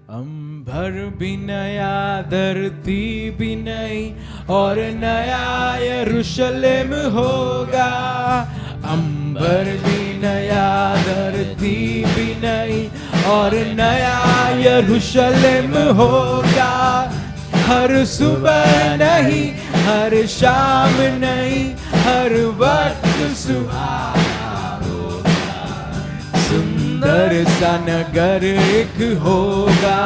अंबर भी नया, धरती भी नई, और नया यरूशलेम होगा। अंबर भी नया, धरती भी नई, और नया यरूशलेम होगा। हर सुबह नहीं, हर शाम नहीं, हर वक्त सुहाना होगा। सुंदर सा नगर एक होगा,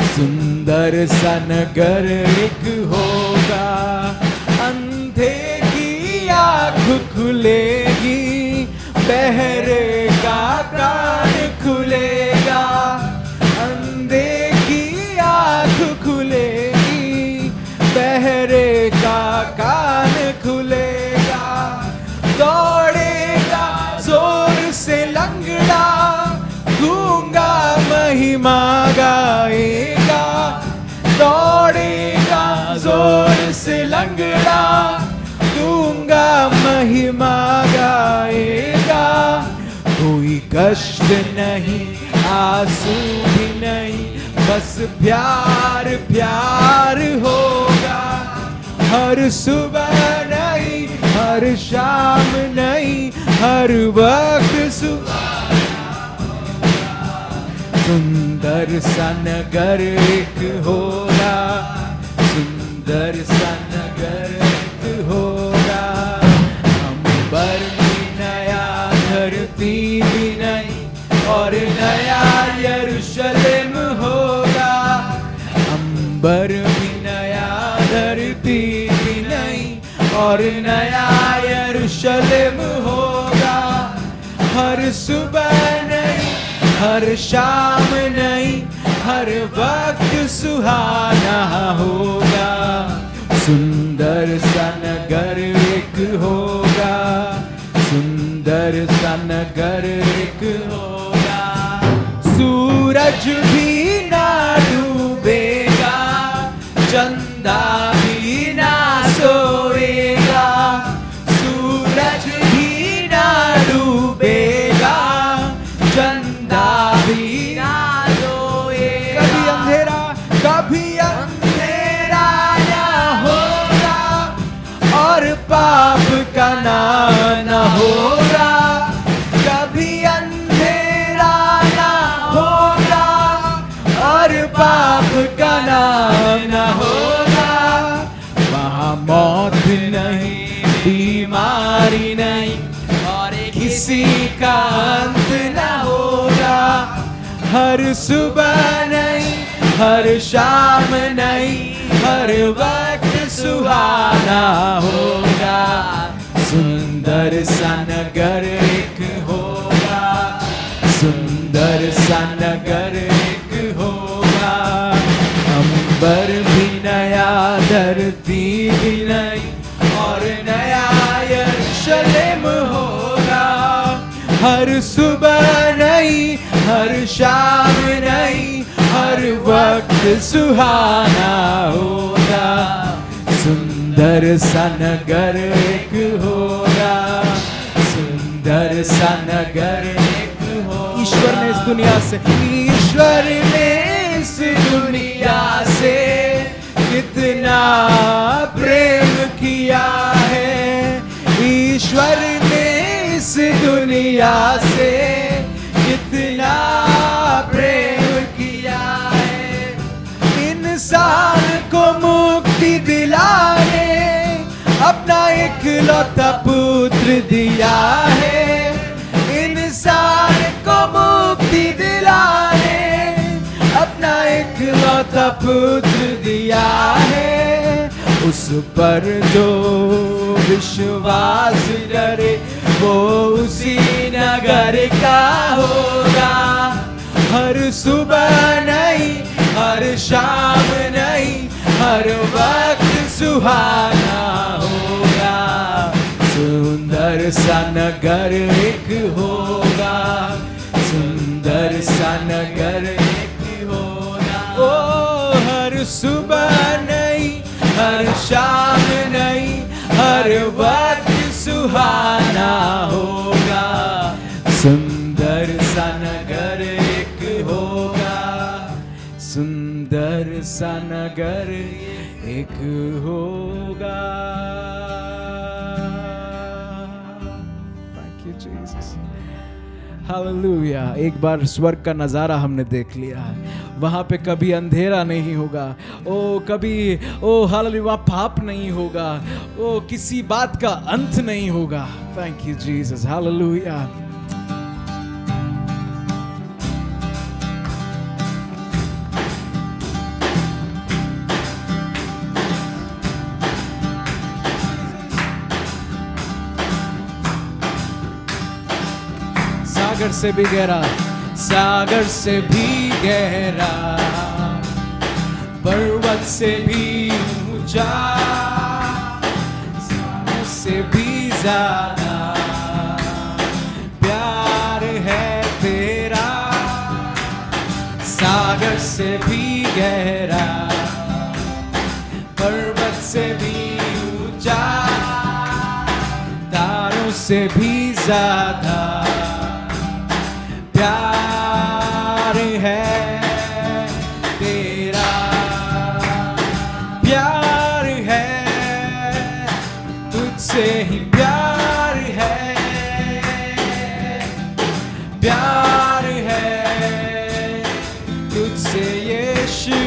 सुंदर सा नगर एक होगा। अंधे की आँख खुलेगी, बहरे का कान खुलेगा। अंधे की आँख खुलेगी, बहरे का कान खुलेगा। दौड़ेगा जोर से लंगड़ा, गूंगा महिमा गाएगा। दौड़ेगा जोर से लंगड़ा, गूंगा महिमा गाएगा। कोई कष्ट नहीं, आंसू भी नहीं, बस प्यार प्यार होगा। हर सुबह नहीं, हर शाम नहीं, हर वक्त सुहाना होगा। सुंदर सा नगर एक होगा, सुंदर सा नगर एक होगा। अंबर भी नया, धरती भी नई, और नया यरूशलेम होगा। अंबर भी नया, धरती भी नई, और नया यरूशलेम होगा। हर सुबह नहीं, हर शाम नहीं, हर वक्त सुहाना होगा। सुंदर सा नगर एक होगा, सुंदर सा नगर एक होगा। सूरज भी ना डूबेगा, चंदा भी ना सोएगा। सूरज भी ना डूबेगा, चंदा भी ना सोएगा। कभी अंधेरा, कभी अंधेरा ना होगा, और पाप का नाम न होगा। कभी अंधेरा ना होगा, और पाप का नाम न होगा। वहाँ मौत नहीं, बीमारी नहीं, और किसी का अंत न होगा। हर सुबह नहीं, हर शाम नहीं, हर वक्त सुहाना होगा। सुंदर सा नगर एक होगा, सुंदर सा नगर एक होगा। अंबर भी नया, धरती भी नई, और नया यरूशलेम होगा। हर सुबह नहीं, हर शाम नहीं, हर वक्त सुहाना होगा। सुंदर सा नगर एक होगा, सुंदर सा नगर एक होगा। ईश्वर ने इस दुनिया से, ईश्वर ने इस दुनिया से कितना प्रेम किया है। ईश्वर ने इस दुनिया से कितना प्रेम किया है। इंसान को मुक्ति दिलाने अपना इकलौता पुत्र दिया है। इंसान को मुक्ति दिलाने अपना इकलौता पुत्र दिया है। उस पर जो विश्वास करे, वो उसी नगर का होगा। हर सुबह नहीं, हर शाम नहीं, हर वक्त सुहाना होगा। सुंदर सा नगर एक होगा, सुंदर सा नगर एक होगा। ओ हर सुबह नहीं, हर शाम नहीं, हर वक्त सुहाना होगा। सुंदर सा नगर एक होगा, हर सा नगर एक होगा। Thank you Jesus. हालेलुया। एक बार स्वर्ग का नजारा हमने देख लिया है, वहां पे कभी अंधेरा नहीं होगा, कभी हालेलुया वहां पाप नहीं होगा, किसी बात का अंत नहीं होगा। Thank you Jesus, hallelujah. सागर से भी गहरा, सागर से भी गहरा, पर्वत से भी ऊंचा, सागर से भी ज्यादा प्यार है तेरा। सागर से भी गहरा, पर्वत से भी ऊंचा, तारों से भी ज्यादा प्यार है तेरा। प्यार है, तुझसे ही प्यार है, प्यार है तुझसे यीशु।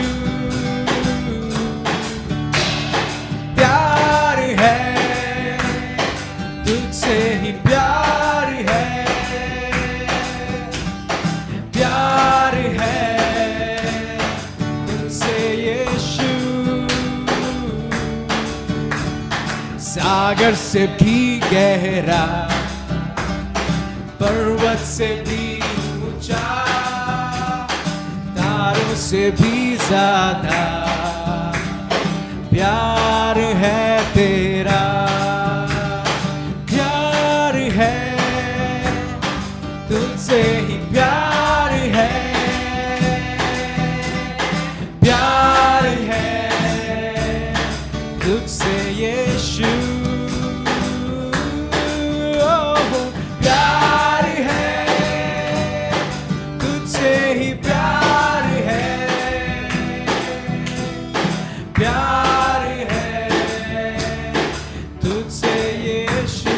प्यार है, तुझसे ही प्यार है, प्यार है तुझसे यीशु। सागर से भी गहरा, पर्वत से भी ऊंचा, तारों से भी ज्यादा प्यार है तेरा। प्यार है, तुझसे ही प्यार है, प्यार है तुझसे यीशु। प्यार है, तुझसे ही प्यार है, प्यार है तुझसे यीशु।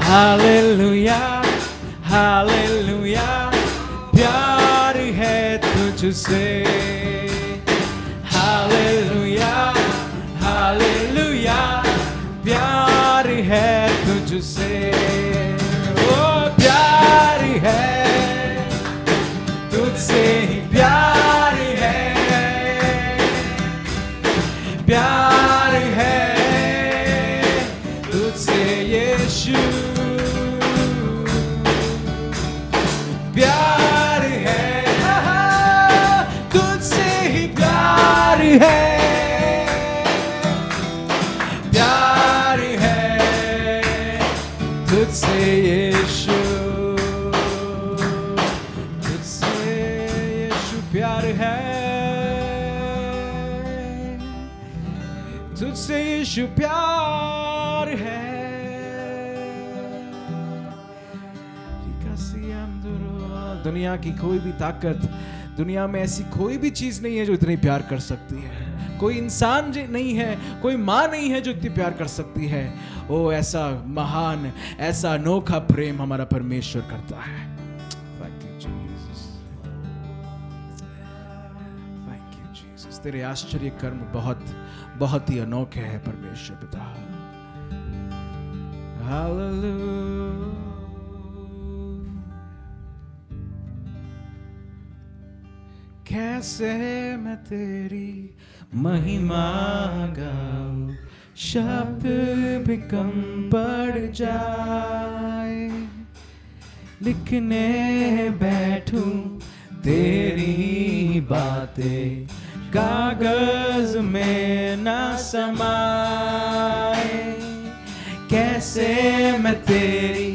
हालेलुया, हालेलुया, प्यार है तुझसे। हालेलुया, हालेलुया, प्यार है तुझसे। प्यार है, तुझसे ही प्यार है, प्यार है तुझसे यीशु। प्यार है, तुझसे ही प्यार है, प्यार है तुझसे यीशु। तुझसे यीशु प्यार है, तुझसे यीशु प्यार है। दुनिया की कोई भी ताकत, दुनिया में ऐसी कोई भी चीज नहीं है जो इतनी प्यार कर सकती है। कोई इंसान नहीं है, कोई माँ नहीं है जो इतनी प्यार कर सकती है। ऐसा महान, ऐसा अनोखा प्रेम हमारा परमेश्वर करता है। Thank you Jesus, thank you Jesus। तेरे आश्चर्य कर्म बहुत बहुत ही अनोखे हैं परमेश्वर पिता। हालेलुया। कैसे मैं तेरी महिमा गाऊं, शब्द भी कम पड़ जाए। लिखने बैठूं तेरी बातें, कागज में ना समाए। कैसे मैं तेरी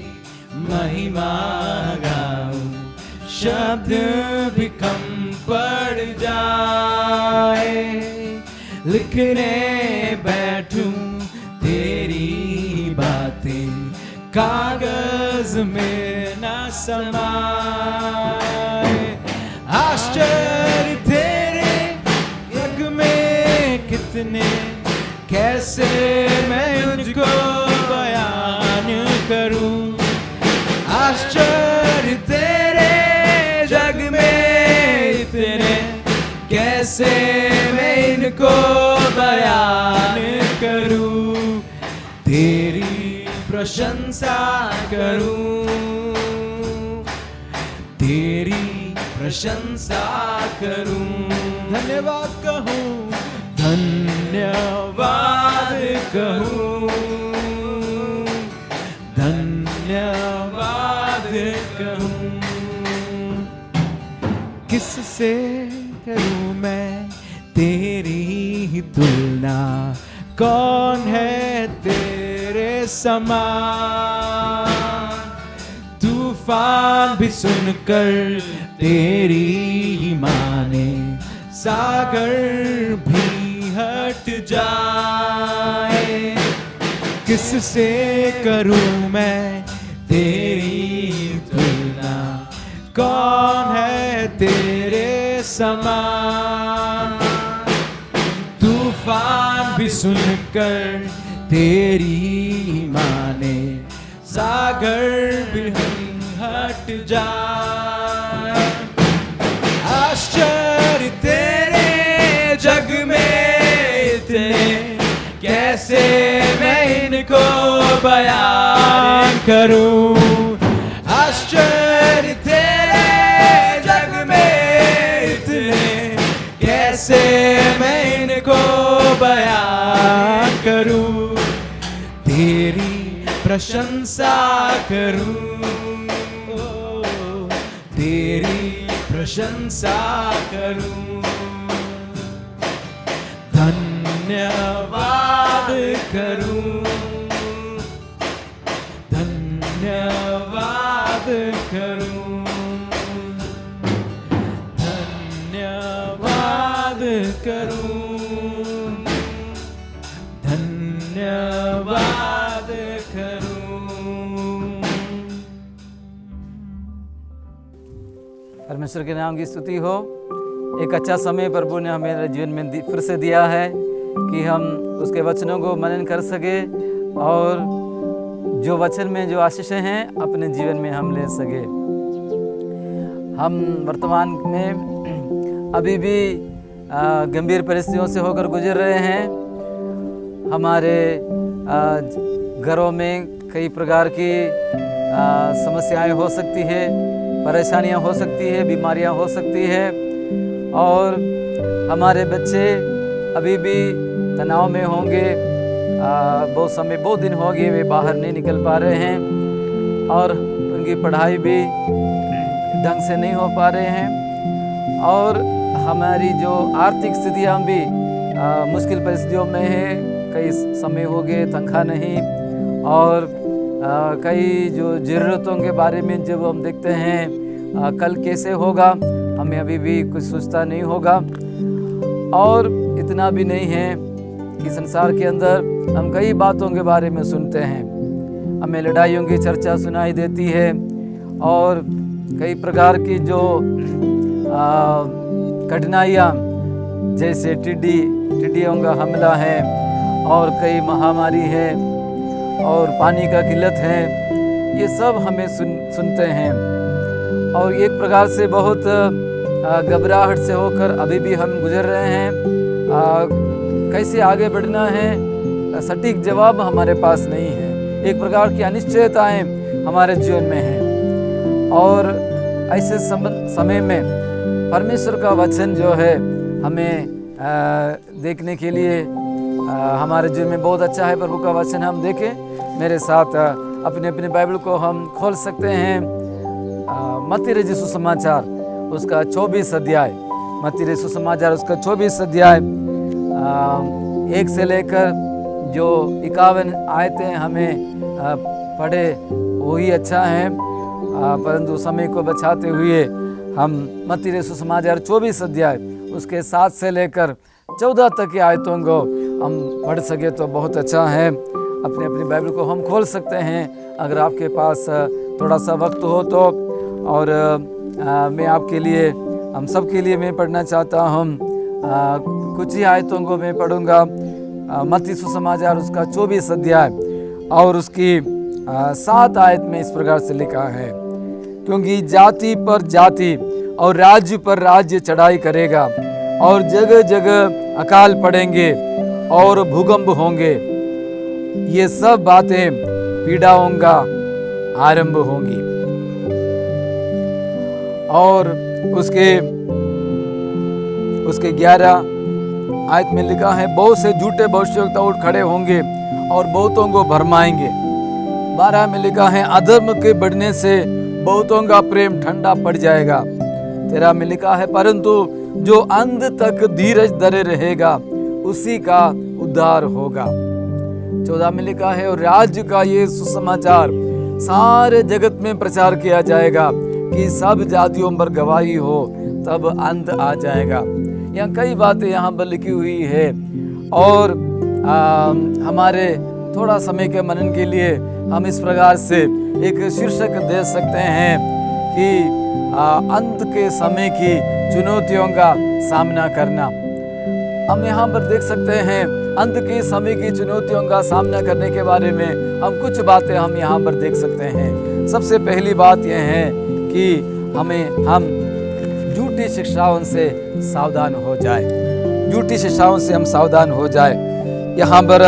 महिमा गाऊं, शब्द भी कम पड़ जाए। लिखने बैठूं तेरी बातें, कागज में ना समाए। कैसे मैं उनको बयान करूं। आश्चर्य तेरे जग में इतने, कैसे मैं इनको बयान करूं। तेरी प्रशंसा करूं, तेरी प्रशंसा करूं। धन्यवाद कहूं, धन्यवाद कहूं, धन्यवाद कहूं। किससे करूं मैं तेरी ही तुलना, कौन है तेरे समान। तूफान भी सुनकर तेरी ही माने, सागर भी हट जाए। किससे करूं मैं तेरी तुलना, कौन है तेरे समान। तूफान भी सुनकर तेरी माने, सागर भी हट जाए। आश्चर्य तेरे जग में इतने, कैसे मैं इनको बयान करूं। आश्चर्य तेरे जग में इतने, कैसे मैं इनको बयान करूं। तेरी प्रशंसा करूं, तेरी प्रशंसा करूं। धन्यवाद करूं, धन्यवाद करूं, धन्यवाद करूं, धन्यवाद करूं। परमेश्वर के नाम की स्तुति हो। एक अच्छा समय प्रभु ने हमें जीवन में फिर से दिया है कि हम उसके वचनों को मनन कर सके और जो वचन में जो आशीषें हैं अपने जीवन में हम ले सके। हम वर्तमान में अभी भी गंभीर परिस्थितियों से होकर गुजर रहे हैं। हमारे घरों में कई प्रकार की समस्याएं हो सकती है, परेशानियां हो सकती है, बीमारियां हो सकती है और हमारे बच्चे अभी भी तनाव में होंगे। बहुत दिन हो गए वे बाहर नहीं निकल पा रहे हैं और उनकी पढ़ाई भी ढंग से नहीं हो पा रहे हैं और हमारी जो आर्थिक स्थितियां भी मुश्किल परिस्थितियों में है। कई समय हो गए तनख्वाह नहीं और कई जो ज़रूरतों के बारे में जब हम देखते हैं कल कैसे होगा, हमें अभी भी कुछ सोचता नहीं होगा। और इतना भी नहीं है कि संसार के अंदर हम कई बातों के बारे में सुनते हैं, हमें लड़ाइयों की चर्चा सुनाई देती है और कई प्रकार की जो कठिनाइयाँ जैसे टिड्डियों का हमला है और कई महामारी है और पानी का किल्लत है, ये सब हमें सुनते हैं और एक प्रकार से बहुत घबराहट से होकर अभी भी हम गुजर रहे हैं। कैसे आगे बढ़ना है सटीक जवाब हमारे पास नहीं है। एक प्रकार की अनिश्चयताएं हमारे जीवन में हैं और ऐसे समय में परमेश्वर का वचन जो है हमें देखने के लिए हमारे जीवन में बहुत अच्छा है। प्रभु का वचन हम देखें, मेरे साथ अपने अपने बाइबल को हम खोल सकते हैं। मत्ती रचित सुसमाचार उसका 24 अध्याय, मत्ती रचित सुसमाचार उसका 24 अध्याय 1 से लेकर जो 51 आयतें हमें पढ़े वही अच्छा है, परंतु समय को बचाते हुए हम मत्ती रचित सुसमाचार 24 अध्याय उसके 7 से लेकर 14 तक की आयतों को हम पढ़ सके तो बहुत अच्छा है। अपनी अपनी बाइबल को हम खोल सकते हैं अगर आपके पास थोड़ा सा वक्त हो तो। और मैं आपके लिए हम सब के लिए मैं पढ़ना चाहता हूँ। कुछ ही आयतों को मैं पढ़ूँगा। मत्ती सुसमाचार उसका 24 अध्याय और उसकी 7 आयत में इस प्रकार से लिखा है, क्योंकि जाति पर जाति और राज्य पर राज्य चढ़ाई करेगा और जगह जगह अकाल पड़ेंगे और भूकंप होंगे। ये सब बातें पीड़ाओं का आरंभ होंगी। और उसके 11 आयत में लिखा है, बहुत से झूठे भविष्यवक्ता उठ खड़े होंगे और बहुतों को भरमाएंगे। 12 में लिखा है, अधर्म के बढ़ने से बहुतों का प्रेम ठंडा पड़ जाएगा। 13 में लिखा है, परंतु जो अंत तक धीरज धरे रहेगा उसी का उद्धार होगा। 14 में लिखा है, और राज्य का ये सुसमाचार सारे जगत में प्रचार किया जाएगा कि सब जातियों पर गवाही हो, तब अंत आ जाएगा। यहाँ कई बातें यहाँ पर लिखी हुई है और हमारे थोड़ा समय के मनन के लिए हम इस प्रकार से एक शीर्षक दे सकते हैं कि अंत के समय की चुनौतियों का सामना करना। हम यहाँ पर देख सकते हैं अंत के समय की चुनौतियों का सामना करने के बारे में हम कुछ बातें हम यहाँ पर देख सकते हैं। सबसे पहली बात यह है कि हम झूठी शिक्षाओं से सावधान हो जाए। झूठी शिक्षाओं से हम सावधान हो जाए। यहाँ पर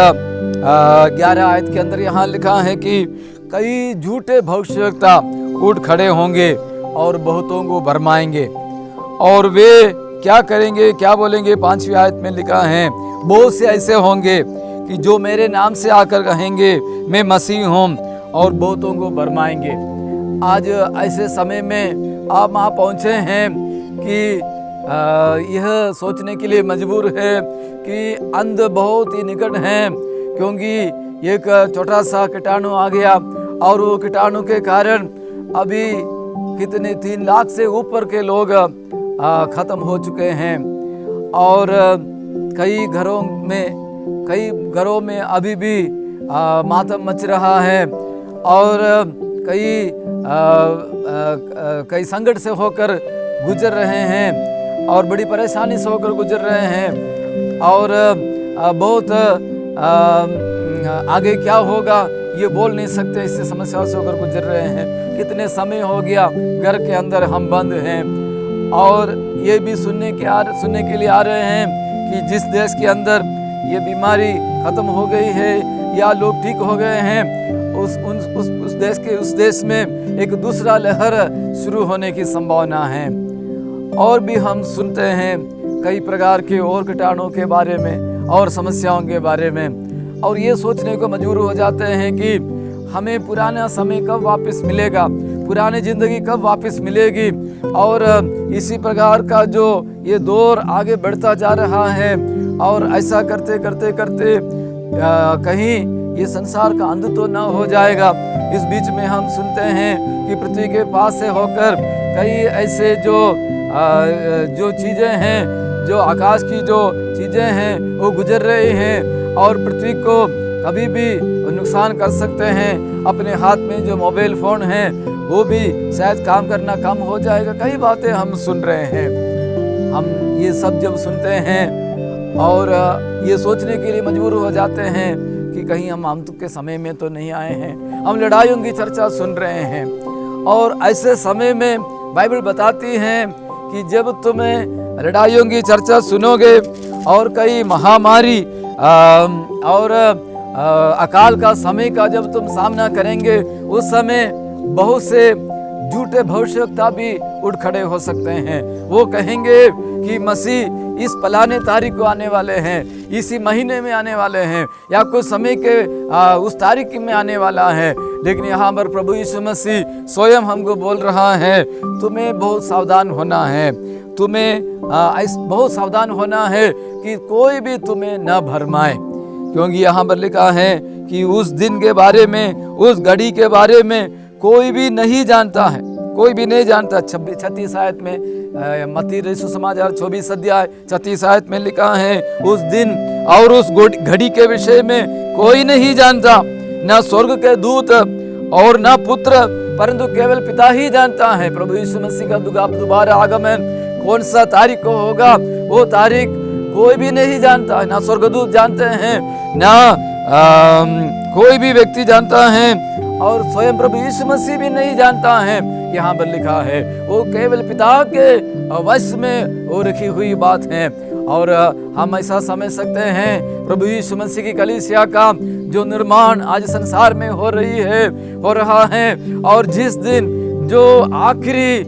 11 आयत के अंदर यहाँ लिखा है कि कई झूठे भविष्यवक्ता उठ खड़े होंगे और बहुतों को भरमाएंगे। और वे क्या करेंगे, क्या बोलेंगे? 5वीं आयत में लिखा है, बहुत से ऐसे होंगे कि जो मेरे नाम से आकर कहेंगे मैं मसीह हूँ और बहुतों को भरमाएंगे। आज ऐसे समय में आप वहाँ पहुँचे हैं कि यह सोचने के लिए मजबूर है कि अंत बहुत ही निकट है, क्योंकि एक छोटा सा कीटाणु आ गया और वो कीटाणु के कारण अभी कितने 3 लाख से ऊपर के लोग ख़त्म हो चुके हैं। और कई घरों में अभी भी मातम मच रहा है और कई संकट से होकर गुजर रहे हैं और बड़ी परेशानी से होकर गुजर रहे हैं। और बहुत आगे क्या होगा ये बोल नहीं सकते, इससे समस्या से होकर गुजर रहे हैं। कितने समय हो गया घर के अंदर हम बंद हैं और ये भी सुनने के लिए आ रहे हैं कि जिस देश के अंदर ये बीमारी ख़त्म हो गई है या लोग ठीक हो गए हैं, उस देश में एक दूसरा लहर शुरू होने की संभावना है। और भी हम सुनते हैं कई प्रकार के और कीटाणुओं के बारे में और समस्याओं के बारे में, और ये सोचने को मजबूर हो जाते हैं कि हमें पुराना समय कब वापस मिलेगा, पुरानी ज़िंदगी कब वापस मिलेगी। और इसी प्रकार का जो ये दौर आगे बढ़ता जा रहा है और ऐसा करते करते करते कहीं ये संसार का अंत तो ना हो जाएगा। इस बीच में हम सुनते हैं कि पृथ्वी के पास से होकर कई ऐसे जो चीज़ें हैं, जो आकाश की जो चीज़ें हैं वो गुजर रही हैं और पृथ्वी को कभी भी नुकसान कर सकते हैं। अपने हाथ में जो मोबाइल फ़ोन है वो भी शायद काम करना कम हो जाएगा। कई बातें हम सुन रहे हैं। हम ये सब जब सुनते हैं और ये सोचने के लिए मजबूर हो जाते हैं कि कहीं हम अंत के समय में तो नहीं आए हैं। हम लड़ाइयों की चर्चा सुन रहे हैं और ऐसे समय में बाइबल बताती है कि जब तुम्हें लड़ाइयों की चर्चा सुनोगे और कई महामारी और अकाल का समय का जब तुम सामना करेंगे, उस समय बहुत से झूठे भविष्यवक्ता भी उठ खड़े हो सकते हैं। वो कहेंगे कि मसीह इस फलाने तारीख को आने वाले हैं, इसी महीने में आने वाले हैं या कुछ समय के उस तारीख में आने वाला है। लेकिन यहाँ पर प्रभु यीशु मसीह स्वयं हमको बोल रहा है, तुम्हें बहुत सावधान होना है, तुम्हें बहुत सावधान होना है कि कोई भी तुम्हें न भरमाए। क्योंकि यहाँ पर लिखा है कि उस दिन के बारे में, उस घड़ी के बारे में कोई भी नहीं जानता है, कोई भी नहीं जानता। 36 आयत में मत्ती सुसमाचार 24 अध्याय 36 आयत में लिखा है, उस दिन और उस घड़ी के विषय में कोई नहीं जानता, न स्वर्ग के दूत और न पुत्र, परंतु केवल पिता ही जानता है। प्रभु यीशु मसीह का दोबारा आगमन कौन सा तारीख को होगा, वो तारीख कोई भी नहीं जानता है, ना स्वर्गदूत जानते हैं, ना कोई भी व्यक्ति जानता है, और स्वयं प्रभु यीशु मसीह भी नहीं जानता है। यहाँ पर लिखा है वो केवल पिता के वश में वो रखी हुई बात है। और हम ऐसा समझ सकते हैं प्रभु यीशु मसीह की कलीसिया का जो निर्माण आज संसार में हो रहा है, और जिस दिन जो आखिरी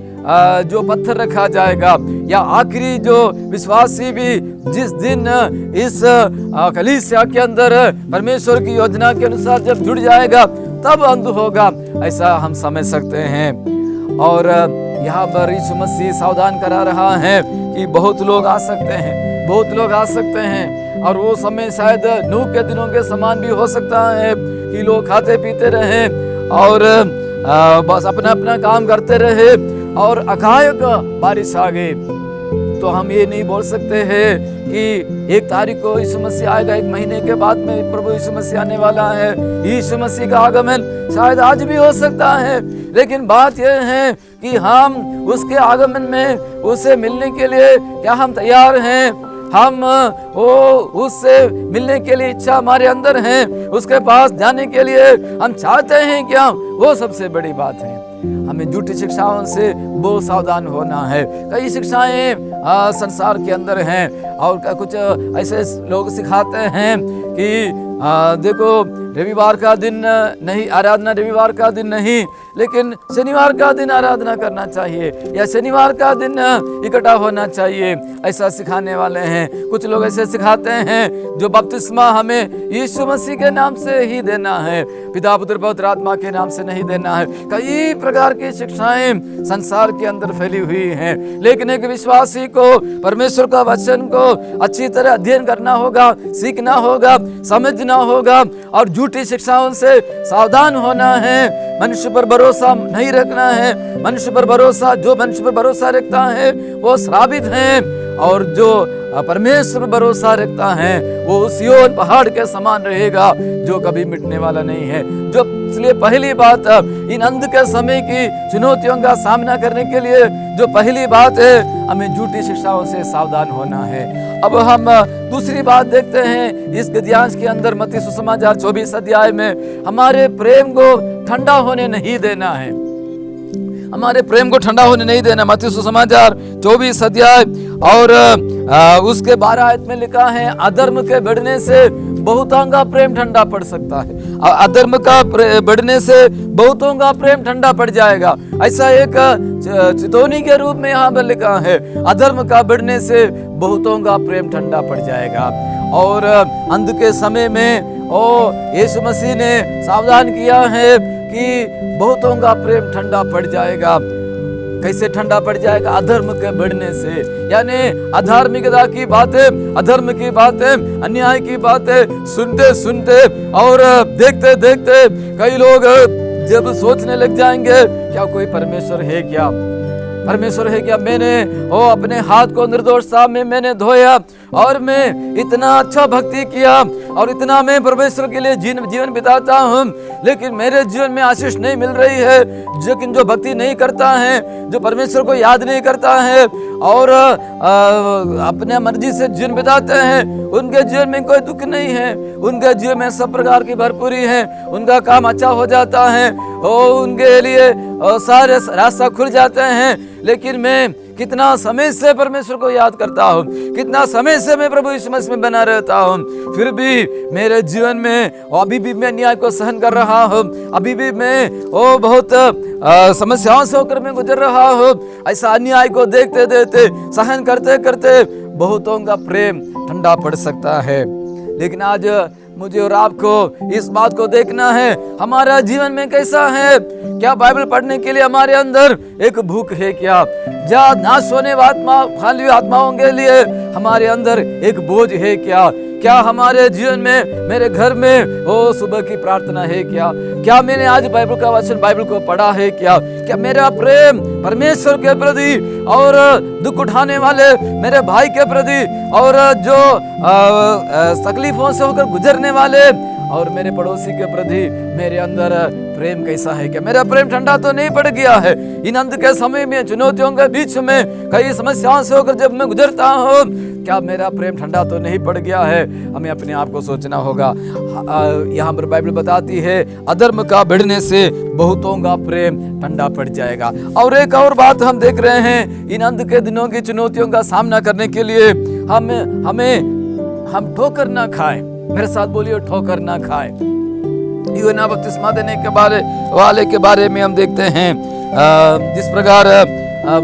जो पत्थर रखा जाएगा, या आखिरी जो विश्वासी भी जिस दिन इस कलीसिया के अंदर परमेश्वर की योजना के अनुसार जब जुड़ जाएगा, तब अंत होगा, ऐसा हम समझ सकते हैं। और यहाँ पर यीशु मसीह सावधान करा रहा है कि बहुत लोग आ सकते हैं, बहुत लोग आ सकते हैं, और वो समय शायद नूह के दिनों के समान भी हो सकता है कि लोग खाते पीते रहे और बस अपना अपना काम करते रहे, और अकायक बारिश आ गई। तो हम ये नहीं बोल सकते हैं कि 1 तारीख को यीशु मसीह आएगा, 1 महीने के बाद में प्रभु यीशु मसीह आने वाला है। यीशु मसीह का आगमन शायद आज भी हो सकता है, लेकिन बात यह है कि हम उसके आगमन में उससे मिलने के लिए क्या हम तैयार हैं? हम उससे मिलने के लिए इच्छा हमारे अंदर है, उसके पास जाने के लिए हम चाहते हैं क्या? वो सबसे बड़ी बात है। हमें झूठी शिक्षाओं से बहुत सावधान होना है। कई शिक्षाएं संसार के अंदर हैं, और कुछ ऐसे लोग सिखाते हैं कि देखो रविवार का दिन नहीं आराधना, रविवार का दिन नहीं, लेकिन शनिवार का दिन आराधना करना चाहिए, या शनिवार का दिन इकट्ठा होना चाहिए, ऐसा सिखाने वाले हैं। कुछ लोग ऐसे सिखाते हैं जो बपतिस्मा हमें यीशु मसीह के नाम से ही देना है, पिता पुत्र पवित्र आत्मा के नाम से नहीं देना है। कई प्रकार की शिक्षाएं संसार के अंदर फैली हुई हैं, लेकिन एक विश्वासी को परमेश्वर का वचन को अच्छी तरह अध्ययन करना होगा, सीखना होगा, समझना होगा, और झूठी शिक्षाओं से सावधान होना है। मनुष्य पर भरोसा नहीं रखना है। मनुष्य पर भरोसा, जो मनुष्य पर भरोसा रखता है वो श्रापित है, और जो परमेश्वर पर भरोसा रखता है वो सिय्योन पहाड़ के समान रहेगा, जो कभी मिटने वाला नहीं है। जो इसलिए पहली बात इन अंत के समय की चुनौतियों का सामना करने के लिए जो पहली बात है, हमें झूठी शिक्षाओं से सावधान होना है। अब हम दूसरी बात देखते हैं इस गद्यांश के अंदर, मत्ती सुसमाचार 24 अध्याय में, हमारे प्रेम को ठंडा होने नहीं देना है। हमारे प्रेम को ठंडा होने नहीं देना। मत्ती सुसमाचार 24 अध्याय और उसके 12 आयत में लिखा है, अधर्म के बढ़ने से बहुतों का प्रेम ठंडा पड़ सकता है। अधर्म का बढ़ने से बहुतों का प्रेम ठंडा पड़ जाएगा, ऐसा एक चेतावनी के रूप में यहाँ पर लिखा है। अधर्म का बढ़ने से बहुतों का प्रेम ठंडा पड़ जाएगा। और अंत के समय में यीशु मसीह ने सावधान किया है कि बहुतों का प्रेम ठंडा पड़ जाएगा। कैसे ठंडा पड़ जाएगा? अधर्म के बढ़ने से, यानी अधार्मिकता की बातें, अधर्म की बातें, अन्याय की बातें सुनते सुनते और देखते देखते कई लोग जब सोचने लग जाएंगे, क्या कोई परमेश्वर है क्या? परमेश्वर है क्या? मैंने अपने हाथ को निर्दोष साहब में मैंने धोया, और मैं इतना अच्छा भक्ति किया, और इतना मैं परमेश्वर के लिए जीवन बिताता हूँ, लेकिन मेरे जीवन में आशीष नहीं मिल रही है। लेकिन जो भक्ति नहीं करता है, जो परमेश्वर को याद नहीं करता है और अपने मर्जी से जीवन बिताते हैं, उनके जीवन में कोई दुख नहीं है, उनके जीवन में सब प्रकार की भरपूरी है, उनका काम अच्छा हो जाता है, उनके लिए सारे रास्ता खुल जाते हैं। लेकिन मैं कितना समय से परमेश्वर को याद करता हूँ, कितना समय से मैं प्रभु यीशु मसीह में बना रहता हूँ, फिर भी मेरे जीवन में अभी भी मैं अन्याय को सहन कर रहा हूँ, अभी भी मैं बहुत समस्याओं से होकर मैं गुजर रहा हूँ। ऐसा अन्याय को देखते देखते, सहन करते करते बहुतों का प्रेम ठंडा पड़ सकता है। लेकिन आज मुझे और आपको इस बात को देखना है, हमारा जीवन में कैसा है? क्या बाइबल पढ़ने के लिए हमारे अंदर एक भूख है क्या? या नाश होने वाली आत्माओं के लिए हमारे अंदर एक बोझ है क्या? क्या हमारे जीवन में, मेरे घर में सुबह की प्रार्थना है क्या? क्या मैंने आज बाइबल का वचन, बाइबल को पढ़ा है क्या? क्या मेरा प्रेम परमेश्वर के प्रति और दुख उठाने वाले मेरे भाई के प्रति और जो तकलीफों से होकर गुजरने वाले और मेरे पड़ोसी के प्रति मेरे अंदर प्रेम कैसा है? क्या मेरा प्रेम ठंडा तो नहीं पड़ गया है? इन अंत के समय में, चुनौतियों के बीच में, कई समस्याओं से होकर जब मैं गुजरता हूँ, क्या मेरा प्रेम ठंडा तो नहीं पड़ गया है? हमें अपने आप को सोचना होगा। यहाँ पर बाइबल बताती है अधर्म का बढ़ने से बहुतों का प्रेम ठंडा पड़ जाएगा। और एक और बात हम देख रहे हैं, इन अंत के दिनों की चुनौतियों का सामना करने के लिए हम ठोकर ना खाएं। मेरे साथ बोलिए, ठोकर ना खाएं। यूहन्ना बपतिस्मा देने के वाले के बारे में हम देखते हैं, जिस प्रकार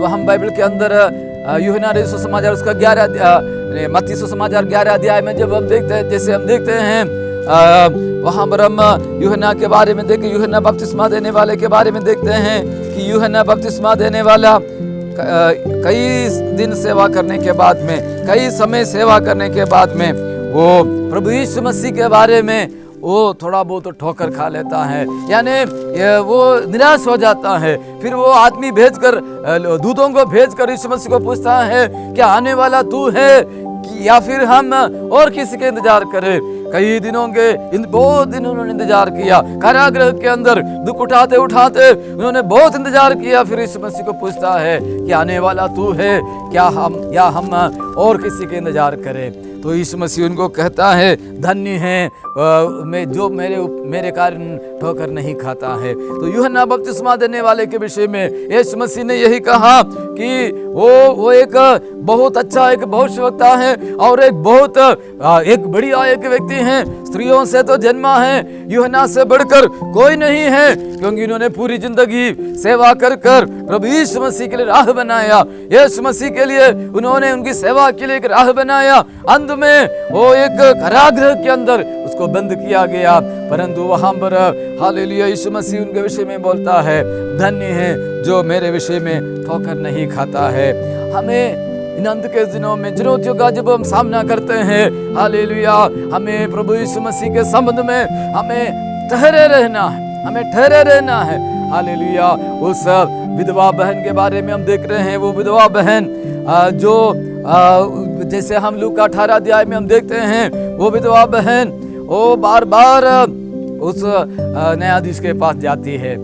हम बाइबल के अंदर यूहन्ना सुसमाचार उसका 11 मत्ती सुसमाचार 11 अध्याय में जब हम देखते हैं, जैसे हम देखते हैं वहाँ पर हम यूहन्ना के बारे में देखें, यूहन्ना बपतिस्मा देने वाले के बारे में देखते हैं कि यूहन्ना बपतिस्मा देने वाला कई दिन सेवा करने के बाद में, कई समय सेवा करने के बाद में, वो प्रभु यीशु मसीह के बारे में वो थोड़ा बहुत ठोकर खा लेता है, यानी वो निराश हो जाता है। फिर वो आदमी भेजकर, दूतों को भेजकर यीशु मसीह को पूछता है, क्या आने वाला तू है या फिर हम और किसी के इंतजार करें? कई दिनों के बहुत दिन उन्होंने इंतजार किया, कारागृह के अंदर दुख उठाते उठाते उन्होंने बहुत इंतजार किया। फिर यीशु मसीह को पूछता है कि आने वाला तू है, क्या हम और किसी के इंतजार करें? तो यीशु मसीह उनको कहता है, धन्य है मैं जो मेरे कारण ठोकर नहीं खाता है। तो यूहन्ना बपतिस्मा देने वाले के विषय में यीशु मसीह ने यही कहा कि वो एक बहुत अच्छा एक भविष्यवक्ता है और एक बढ़िया एक व्यक्ति है। स्त्रियों से तो जन्मा है, यूहन्ना से बढ़कर कोई नहीं है, क्योंकि इन्होंने पूरी जिंदगी सेवा कर प्रभु यीशु मसीह के लिए राह बनाया। यीशु मसीह के लिए उन्होंने उनकी सेवा के लिए एक राह बनाया। अंत में वो एक कारागृह के अंदर उसको बंद किया गया, परंतु वहां पर हालेलुया यीशु मसीह उनके विषय में बोलता है, धन्य है जो मेरे विषय में ठोकर नहीं खाता है। हमें इन अंत के दिनों में चुनौतियों का जब हम सामना करते हैं, हालेलुया, हमें प्रभु यीशु मसीह के संबंध में हमें ठहरे रहना है। हालेलुया। उस विधवा बहन के बारे में हम देख रहे हैं, वो विधवा बहन जो जैसे हम लूका 18 अध्याय में हम देखते हैं, वो विधवा बहन वो बार बार उस न्यायाधीश के पास जाती है,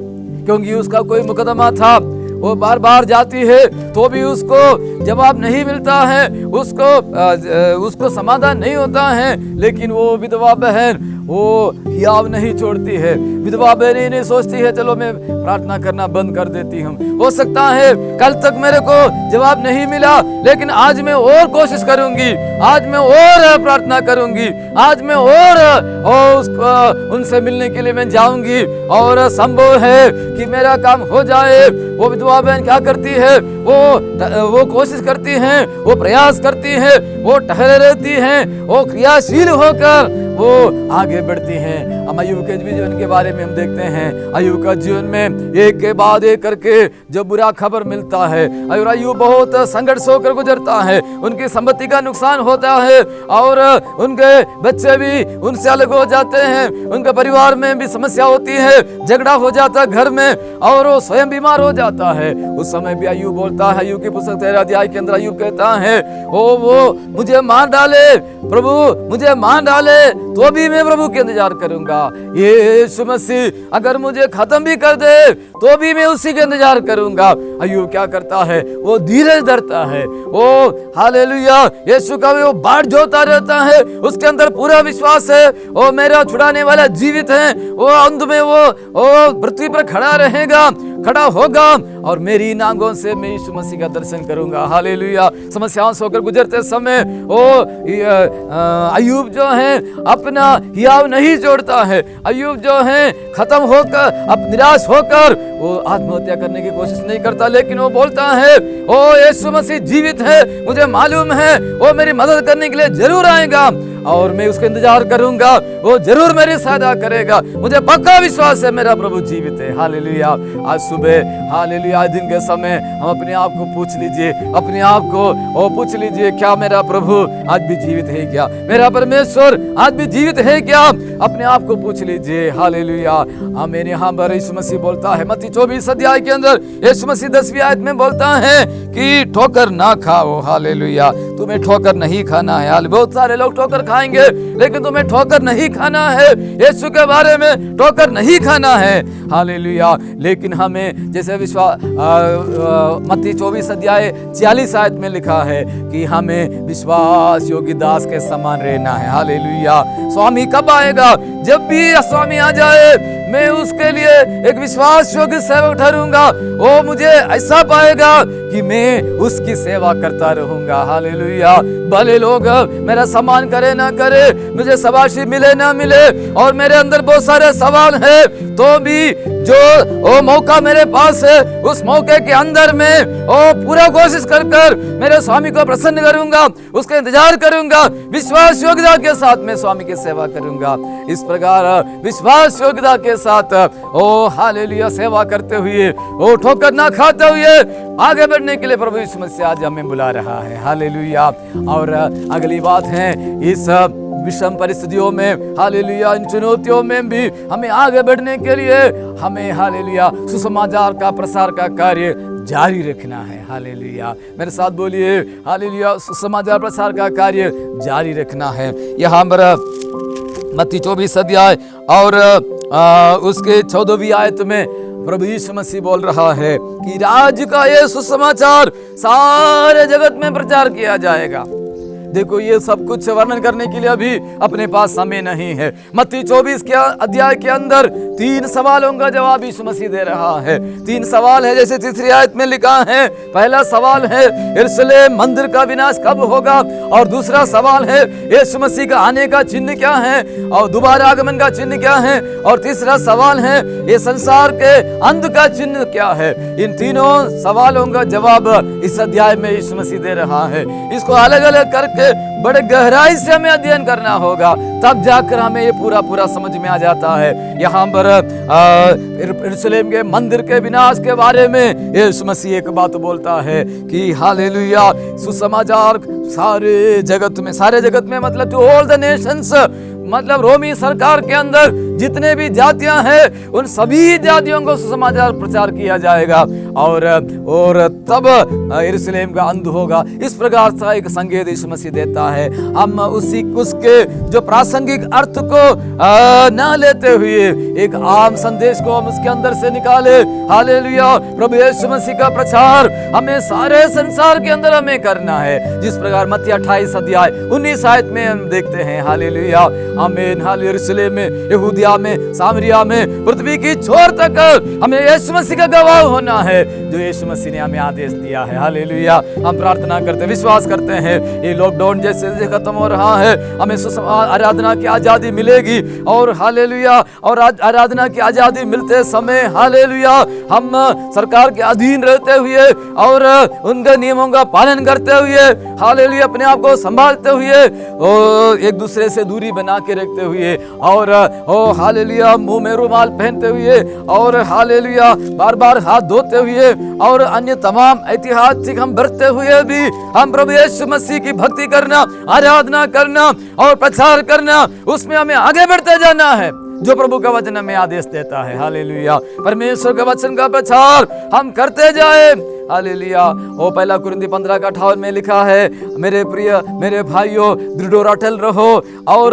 क्योंकि उसका कोई मुकदमा था। वो बार बार जाती है तो भी उसको जवाब नहीं मिलता है, उसको समाधान नहीं होता है। लेकिन वो विधवा बहन वो हियाव नहीं छोड़ती है। विधवा बहन नहीं सोचती है चलो मैं प्रार्थना करना बंद कर देती हूँ, हो सकता है कल तक मेरे को जवाब नहीं मिला, लेकिन आज मैं और कोशिश करूंगी, आज मैं और प्रार्थना करूंगी, आज मैं और उनसे मिलने के लिए मैं जाऊंगी और संभव है कि मेरा काम हो जाए। वो विधवा बहन क्या करती है, वो कोशिश करती है, वो प्रयास करती है, वो ठहरे रहती है, वो क्रियाशील होकर वो आगे बढ़ती हैं। हम अय्यूब के जीवन के बारे में हम देखते हैं, अय्यूब का जीवन में एक के बाद एक करके जब बुरा खबर मिलता है और अय्यूब बहुत संघर्ष होकर गुजरता है, उनकी संपत्ति का नुकसान होता है और उनके बच्चे भी उनसे अलग हो जाते हैं, उनके परिवार में भी समस्या होती है, झगड़ा हो जाता है घर में और वो स्वयं बीमार हो जाता है। उस समय भी अय्यूब बोलता है, अय्यूब की पुस्तक 13 अध्याय के अंदर अय्यूब कहता है, वो मुझे मार डाले प्रभु, मुझे मार डाले तो भी मैं प्रभु के इंतजार करूंगा। यीशु मसीह अगर मुझे खत्म भी कर दे तो भी मैं उसी के इंतजार करूंगा। अय्यूब क्या करता है, वो धीरज धरता है, वो हालेलुया यीशु का वो बाट जोता रहता है, उसके अंदर पूरा विश्वास है वो मेरा छुड़ाने वाला जीवित है, वो अंत में वो पृथ्वी पर खड़ा होगा और मेरी इन आंखों से मैं यीशु मसीह का दर्शन करूंगा। हालेलुया। समस्याओं से होकर गुजरते समय वो अय्यूब जो है अपना हियाव नहीं छोड़ता है। अय्यूब जो है खत्म होकर अब निराश होकर वो आत्महत्या करने की कोशिश नहीं करता, लेकिन वो बोलता है ओ यीशु मसीह जीवित है, मुझे मालूम है वो मेरी मदद करने के लिए जरूर आएगा और मैं उसका इंतजार करूंगा, वो जरूर मेरी सहायता करेगा, मुझे पक्का विश्वास है मेरा प्रभु जीवित है। हालेलुया। आज सुबह हालेलुया आज दिन के समय हम अपने आप को पूछ लीजिए, अपने आप को पूछ लीजिए, क्या मेरा प्रभु आज भी जीवित है क्या, मेरा परमेश्वर आज भी जीवित है क्या, अपने आप को पूछ लीजिए। हालेलुया। मेरे यहाँ पर यीशु मसीह बोलता है मत्ती 24 अध्याय के अंदर, यीशु मसीह 10वीं आयत में बोलता है कि ठोकर ना खाओ। हालेलुया। तुम्हें ठोकर नहीं खाना है। बहुत सारे लोग ठोकर खाएंगे, लेकिन तुम्हें ठोकर नहीं खाना है। यीशु के बारे में ठोकर नहीं खाना है। हालेलुया। लेकिन हमें जैसे मत्ती 24 अध्याय 40 आयत में लिखा है कि हमें विश्वास योग्य दास के समान रहना है। हालेलुया। स्वामी कब आएगा? जब भी स्वामी आ जाए मैं उसके लिए एक विश्वास योग्य सेवक ठहरूंगा। वो मुझे ऐसा पाएगा कि मैं उसकी सेवा करता रहूंगा। हालेलुया। भले लोग मेरा सम्मान करे ना करे, मुझे शाबाशी मिले ना मिले, और मेरे अंदर बहुत सारे सवाल है, तो भी जो वो मौका मेरे पास है, उस मौके के अंदर में वो पूरा कोशिश कर मेरे स्वामी को प्रसन्न करूंगा, उसका इंतजार करूंगा, विश्वास योग्यता के साथ मैं स्वामी की सेवा करूंगा। इस प्रकार विश्वास योग्यता के साथ ओ हालेलुया सेवा करते हुए, ओ ठोकर ना खाते हुए आगे बढ़ने के लिए प्रभु यीशु मसीह आज हमें बुला रहा है। हालेलुया। और अगली बात है, इस विषम परिस्थितियों में, हालेलुया, इन चुनौतियों में भी हमें आगे बढ़ने के लिए हमें हालेलुया सुसमाचार का प्रसार का कार्य जारी रखना है। हालेलुया। मेरे साथ बोलिए, हालेलुया, सुसमाचार प्रसार का कार्य जारी रखना है। यहाँ पर मत्ती 24 अध्याय और उसके 14वीं आयत में प्रभु यीशु मसीह बोल रहा है कि राज्य का ये सुसमाचार सारे जगत में प्रचार किया जाएगा। देखो, ये सब कुछ वर्णन करने के लिए अभी अपने पास समय नहीं है। मत्ती 24 के अध्याय के अंदर 3 सवालों का जवाब यीशु मसीह दे रहा है। 3 सवाल है, जैसे तीसरी आयत में लिखा है। पहला सवाल है, यरूशलेम मंदिर का विनाश कब होगा? और दूसरा सवाल है, यीशु मसीह का आने का चिन्ह क्या है और दोबारा आगमन का चिन्ह क्या है? और तीसरा सवाल है, ये संसार के अंत का चिन्ह क्या है? इन तीनों सवालों का जवाब इस अध्याय में यीशु मसीह दे रहा है। इसको अलग अलग करके बड़े गहराई से हमें अध्ययन करना होगा, तब जाकर हमें ये पूरा समझ में आ जाता है। यहाँ पर यरूशलेम के मंदिर के विनाश के बारे में यीशु मसीह एक बात बोलता है कि हालेलुया, सुसमाचार सारे जगत में मतलब टू ऑल द नेशंस, मतलब रोमी सरकार के अंदर जितने भी जातियां हैं उन सभी जातियों को सुसमाचार प्रचार किया जाएगा और तब यरूशलेम का अंत होगा। इस प्रकार का एक संकेत यीशु मसीह देता है। हम उसके जो प्रासंगिक अर्थ को ना लेते हुए एक आम संदेश को हम उसके अंदर से निकाले। हालेलुया। प्रभु यीशु मसीह का प्रचार हमें सारे संसार के अंदर हमें करना है, जिस प्रकार मत्ती 28 अध्याय 19 आयत में हम देखते हैं। हालेलुया। आमीन। हालेलुया। यरूशलेम में, यहूदिया में, सामरिया में, पृथ्वी की छोर तक हमें यीशु मसीह का गवाह होना है, जो यीशु मसीह ने हमें आदेश दिया है। हालेलुया। हम प्रार्थना करते, विश्वास करते हैं ये लॉकडाउन जैसे खत्म हो रहा है, हमें आराधना की आजादी मिलेगी। और हालेलुया, और आराधना की आजादी मिलते समय हालेलुया हम सरकार के अधीन रहते हुए और उनके नियमों का पालन करते हुए, हालेलुया, अपने आप को संभालते हुए, एक दूसरे से दूरी बना के रखते हुए, और हालेलुया मुंह में रुमाल पहनते हुए, और हालेलुया बार बार हाथ धोते हुए, और अन्य तमाम ऐतिहासिक हम बरतते हुए भी हम प्रभु यीशु मसीह की भक्ति करना, आराधना करना और प्रचार करना, उसमें हमें आगे बढ़ते जाना है जो प्रभु का वचन हमें आदेश देता है। हालेलुया। परमेश्वर के वचन का प्रचार हम करते जाए। हालेलुया। वो 1 कुरिन्थी 15:58 में लिखा है, मेरे प्रिय मेरे भाइयों, दृढ़ और अटल रहो और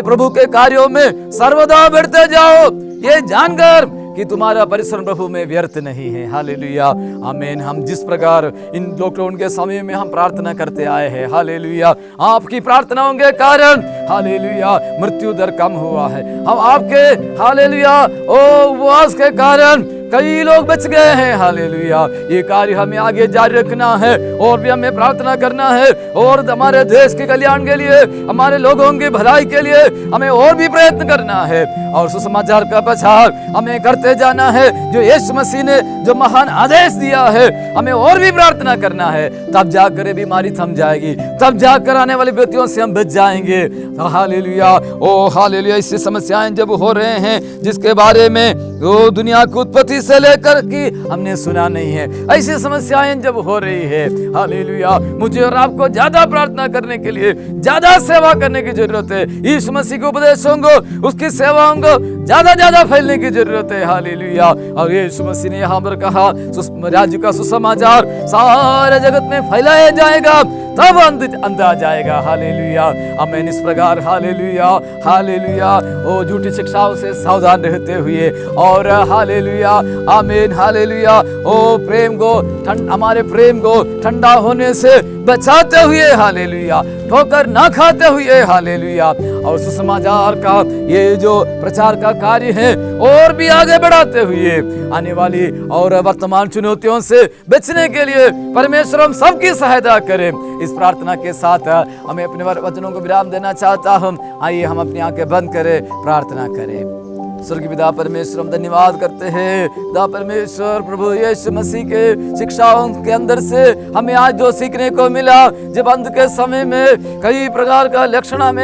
प्रभु के कार्यों में सर्वदा बढ़ते जाओ, ये जानकर कि तुम्हारा परिश्रम प्रभु में व्यर्थ नहीं है। हालेलुया। आमीन। हम जिस प्रकार इन लॉकडाउन के समय में हम प्रार्थना करते आए हैं, हालेलुया, आपकी प्रार्थनाओं के कारण हालेलुया मृत्यु दर कम हुआ है। हम आपके हालेलुया उपवास के कारण कई लोग बच गए हैं। हालेलुया। ये कार्य हमें आगे जारी रखना है और भी हमें प्रार्थना करना है, और हमारे देश के कल्याण के लिए, हमारे लोगों की भलाई के लिए हमें और भी प्रयत्न करना है, और सुसमाचार का प्रचार हमें करते जाना है। जो यीशु मसीह ने जो महान आदेश दिया है, हमें और भी प्रार्थना करना है, तब जाकर ये बीमारी थम जाएगी, तब जाकर आने वाली विपत्तियों से हम बच जाएंगे। हालेलुया। ओ हालेलुया। ऐसी समस्याएं जब हो रहे हैं जिसके बारे में वो दुनिया की उत्पत्ति से लेकर कि हमने सुना नहीं है, ऐसी समस्याएं जब हो रही है, हालेलुया, मुझे और आपको ज्यादा प्रार्थना करने के लिए, ज्यादा सेवा करने की जरूरत है। यीशु मसीह के उपदेशों को, उसकी सेवाओं को ज्यादा फैलने की जरूरत है। हालेलुया। और यीशु मसीह ने यहाँ पर कहा, राज्य का सुसमाचार सारे जगत में फैलाया जाएगा, तब अंत आ जाएगा। हालेलुया, आमीन। इस प्रकार हालेलुया, हालेलुया, ओ झूठी शिक्षाओं से सावधान रहते हुए और हालेलुया, आमीन, हालेलुया, ओ प्रेम को हमारे प्रेम को ठंडा होने से बचाते हुए, हालेलुया, ठोकर ना खाते हुए, हालेलुया, और सुसमाचार का ये जो प्रचार का कार्य है और भी आगे बढ़ाते हुए आने वाली और वर्तमान चुनौतियों से बचने के लिए परमेश्वर हम सबकी सहायता करें। इस प्रार्थना के साथ हमें अपने वचनों को विराम देना चाहता हूं। आइए हम अपनी आंखें बंद करें, प्रार्थना करें। स्वर्गीय पिता परमेश्वर, हम धन्यवाद करते हैं पिता परमेश्वर, प्रभु यीशु मसीह के शिक्षाओं के अंदर से हमें आज जो सीखने को मिला, जब अंत के समय में कई प्रकार का लक्षण हम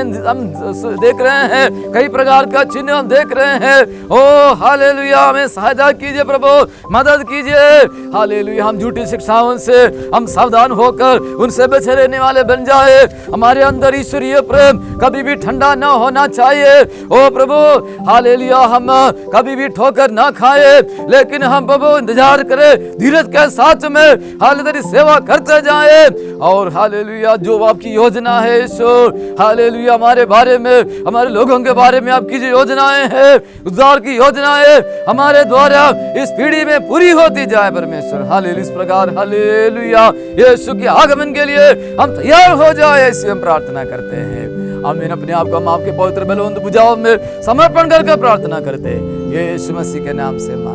देख रहे हैं, कई प्रकार का चिन्ह हम देख रहे हैं। ओ हालेलुया, हमें सहायता कीजिए प्रभु, मदद कीजिए। हालेलुया, हम झूठी शिक्षाओं से हम सावधान होकर उनसे बचे रहने वाले बन जाए। हमारे अंदर ईश्वरीय प्रेम कभी भी ठंडा ना होना चाहिए। ओ प्रभु हालेलुया, हम कभी भी ठोकर ना खाए, लेकिन हम प्रभु इंतजार करें धीरज के साथ में, हालेलुया, तेरी सेवा करते जाए। और हालेलुया, जो आपकी योजना है ईश्वर, हालेलुया, हमारे बारे में, हमारे लोगों के बारे में आपकी जो योजनाएं हैं, उद्धार की योजनाएं हमारे द्वारा इस पीढ़ी में पूरी होती जाए परमेश्वर। हालेलुया, इस प्रकार हालेलुया, यीशु के आगमन के लिए हम तैयार हो जाए, ऐसी हम प्रार्थना करते हैं। आमीन। अपने आप को हम आपके पवित्र बलवंत भुजाओं में समर्पण करके प्रार्थना करते हैं, यीशु मसीह के नाम से।